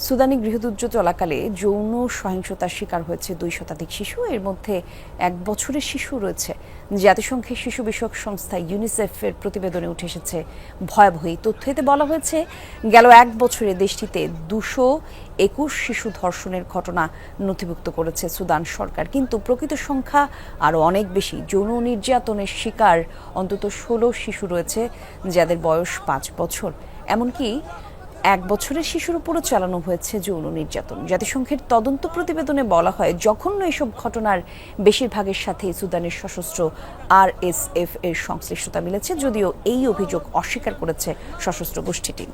সুদানি গৃহযুদ্ধ চলাকালে যৌন সহিংসতার শিকার হয়েছে 2 শতাধিক শিশু। এর মধ্যে 1 বছরের শিশু রয়েছে। জাতিসংঘের শিশু বিষয়ক সংস্থা ইউনিসেফের প্রতিবেদনে উঠে এসেছে ভয়াবহ এই তথ্য। এতে বলা হয়েছে, গেল 1 বছরে দেশটিতে 221 শিশু ধর্ষণের ঘটনা নথিভুক্ত করেছে সুদান সরকার। কিন্তু প্রকৃত সংখ্যা আরও অনেক বেশি। যৌন নির্যাতনের শিকার অন্তত 16 শিশু রয়েছে, যাদের বয়স 5 বছর। এমনকি 1 বছরের শিশুর উপরও চালানো হয়েছে যৌন নির্যাতন। জাতিসংঘের তদন্ত প্রতিবেদনে বলা হয়, জঘন্য এসব ঘটনার বেশিরভাগের সাথেই সুদানের সশস্ত্র RSF এর সংশ্লিষ্টতা মিলেছে, যদিও এই অভিযোগ অস্বীকার করেছে সশস্ত্র গোষ্ঠীটি।